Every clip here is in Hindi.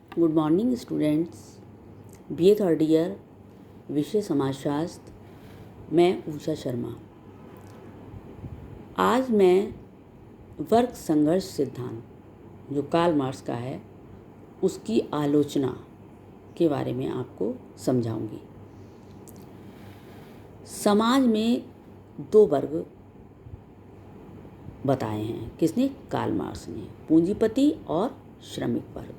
Good morning students. BA third year, विषय समाजशास्त्र। मैं उषा शर्मा। आज मैं वर्ग संघर्ष सिद्धांत जो कार्ल मार्क्स का है उसकी आलोचना के बारे में आपको समझाऊंगी। समाज में दो वर्ग बताए हैं। किसने? कार्ल मार्क्स ने। पूंजीपति और श्रमिक वर्ग।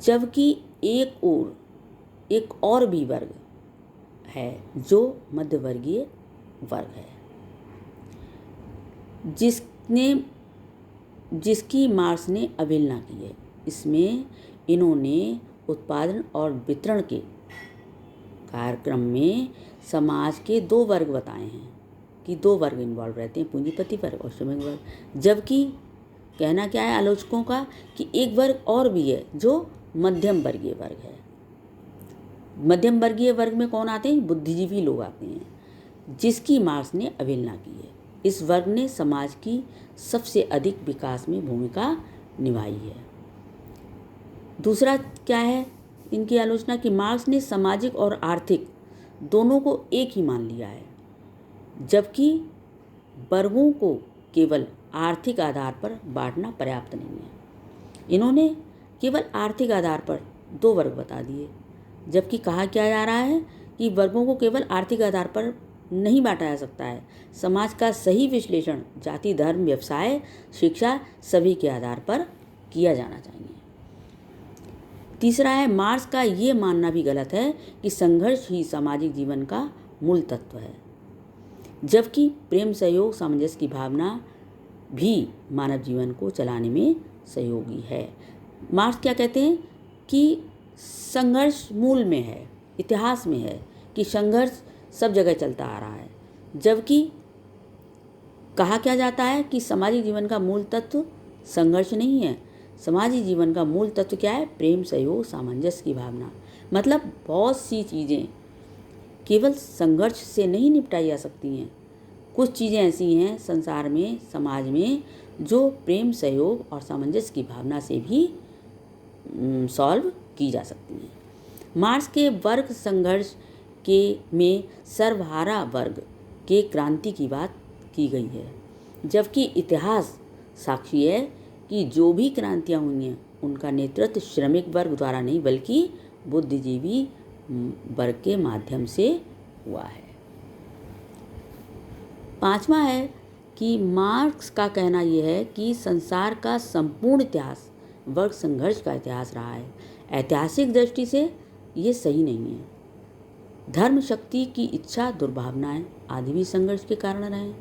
जबकि एक और भी वर्ग है जो मध्यवर्गीय वर्ग है, जिसकी मार्क्स ने अवहेलना की है। इसमें इन्होंने उत्पादन और वितरण के कार्यक्रम में समाज के दो वर्ग बताए हैं कि दो वर्ग इन्वॉल्व रहते हैं, पूंजीपति वर्ग और श्रमिक वर्ग। जबकि कहना क्या है आलोचकों का कि एक वर्ग और भी है जो मध्यम वर्गीय वर्ग है। मध्यम वर्गीय वर्ग में कौन आते हैं? बुद्धिजीवी लोग आते हैं, जिसकी मार्क्स ने अवहेलना की है। इस वर्ग ने समाज की सबसे अधिक विकास में भूमिका निभाई है। दूसरा क्या है इनकी आलोचना कि मार्क्स ने सामाजिक और आर्थिक दोनों को एक ही मान लिया है, जबकि वर्गों को केवल आर्थिक आधार पर बांटना पर्याप्त नहीं है। इन्होंने केवल आर्थिक आधार पर दो वर्ग बता दिए, जबकि कहा क्या जा रहा है कि वर्गों को केवल आर्थिक आधार पर नहीं बांटा जा सकता है। समाज का सही विश्लेषण जाति, धर्म, व्यवसाय, शिक्षा सभी के आधार पर किया जाना चाहिए। तीसरा है मार्क्स का ये मानना भी गलत है कि संघर्ष ही सामाजिक जीवन का मूल तत्व है, जबकि प्रेम, सहयोग, सामंजस्य की भावना भी मानव जीवन को चलाने में सहयोगी है। मार्क्स क्या कहते हैं कि संघर्ष मूल में है, इतिहास में है, कि संघर्ष सब जगह चलता आ रहा है। जबकि कहा क्या जाता है कि सामाजिक जीवन का मूल तत्व संघर्ष नहीं है। सामाजिक जीवन का मूल तत्व क्या है? प्रेम, सहयोग, सामंजस्य की भावना। मतलब बहुत सी चीज़ें केवल संघर्ष से नहीं निपटाई जा सकती हैं। कुछ चीज़ें ऐसी हैं संसार में, समाज में, जो प्रेम, सहयोग और सामंजस्य की भावना से भी सॉल्व की जा सकती हैं। मार्क्स के वर्ग संघर्ष में सर्वहारा वर्ग के क्रांति की बात की गई है, जबकि इतिहास साक्षी है कि जो भी क्रांतियाँ हुई हैं उनका नेतृत्व श्रमिक वर्ग द्वारा नहीं बल्कि बुद्धिजीवी वर्ग के माध्यम से हुआ है। पांचवा है कि मार्क्स का कहना यह है कि संसार का संपूर्ण इतिहास वर्ग संघर्ष का इतिहास रहा है। ऐतिहासिक दृष्टि से ये सही नहीं है। धर्म, शक्ति की इच्छा, दुर्भावनाएं आदि भी संघर्ष के कारण रहे।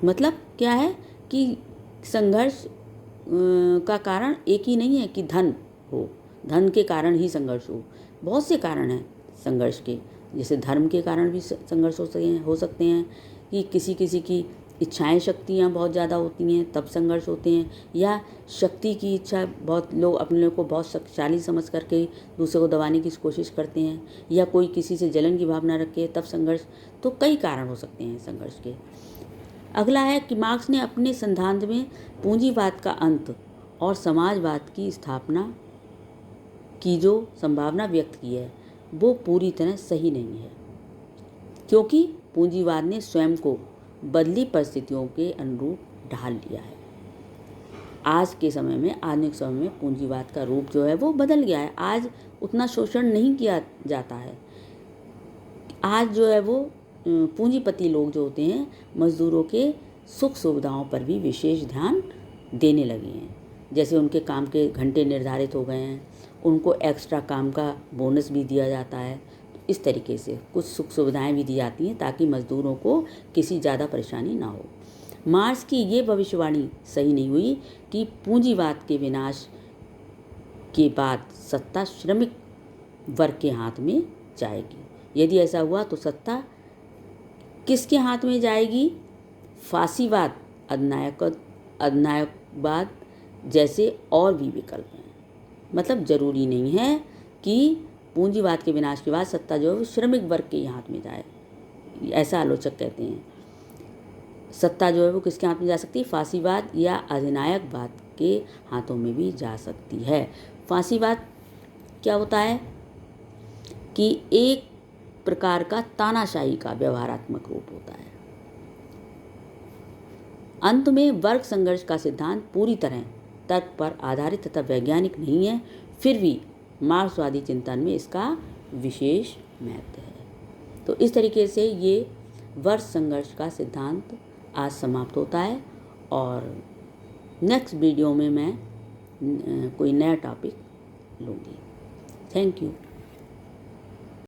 मतलब क्या है कि संघर्ष का कारण एक ही नहीं है कि धन हो, धन के कारण ही संघर्ष हो। बहुत से कारण हैं संघर्ष के, जैसे धर्म के कारण भी संघर्ष हो सकते हैं कि किसी की इच्छाएं, शक्तियाँ बहुत ज़्यादा होती हैं तब संघर्ष होते हैं, या शक्ति की इच्छा, बहुत लोग अपने को बहुत शक्तिशाली समझ करके दूसरे को दबाने की कोशिश करते हैं, या कोई किसी से जलन की भावना रखे तब संघर्ष। तो कई कारण हो सकते हैं संघर्ष के। अगला है कि मार्क्स ने अपने सिद्धांत में पूंजीवाद का अंत और समाजवाद की स्थापना की जो संभावना व्यक्त की है वो पूरी तरह सही नहीं है, क्योंकि पूंजीवाद ने स्वयं को बदली परिस्थितियों के अनुरूप ढाल लिया है। आज के समय में, आधुनिक समय में पूंजीवाद का रूप जो है वो बदल गया है। आज उतना शोषण नहीं किया जाता है। आज जो है वो पूंजीपति लोग जो होते हैं मजदूरों के सुख सुविधाओं पर भी विशेष ध्यान देने लगे हैं। जैसे उनके काम के घंटे निर्धारित हो गए हैं, उनको एक्स्ट्रा काम का बोनस भी दिया जाता है। इस तरीके से कुछ सुख सुविधाएं भी दी जाती हैं ताकि मजदूरों को किसी ज़्यादा परेशानी ना हो। मार्क्स की ये भविष्यवाणी सही नहीं हुई कि पूंजीवाद के विनाश के बाद सत्ता श्रमिक वर्ग के हाथ में जाएगी। यदि ऐसा हुआ तो सत्ता किसके हाथ में जाएगी? फासीवाद, अधिनायकवाद जैसे और भी विकल्प हैं। मतलब ज़रूरी नहीं है कि पूंजीवाद के विनाश के बाद सत्ता जो है श्रमिक वर्ग के ही हाथ में जाए, ऐसा आलोचक कहते हैं। सत्ता जो है वो किसके हाथ में जा सकती है? फासीवाद या अधिनायकवाद के हाथों में भी जा सकती है। फांसीवाद क्या होता है कि एक प्रकार का तानाशाही का व्यवहारात्मक रूप होता है। अंत में वर्ग संघर्ष का सिद्धांत पूरी तरह तर्क पर आधारित तथा वैज्ञानिक नहीं है, फिर भी मार्क्सवादी चिंतन में इसका विशेष महत्व है। तो इस तरीके से ये वर्ग संघर्ष का सिद्धांत आज समाप्त होता है और नेक्स्ट वीडियो में मैं कोई नया टॉपिक लूँगी। Thank you.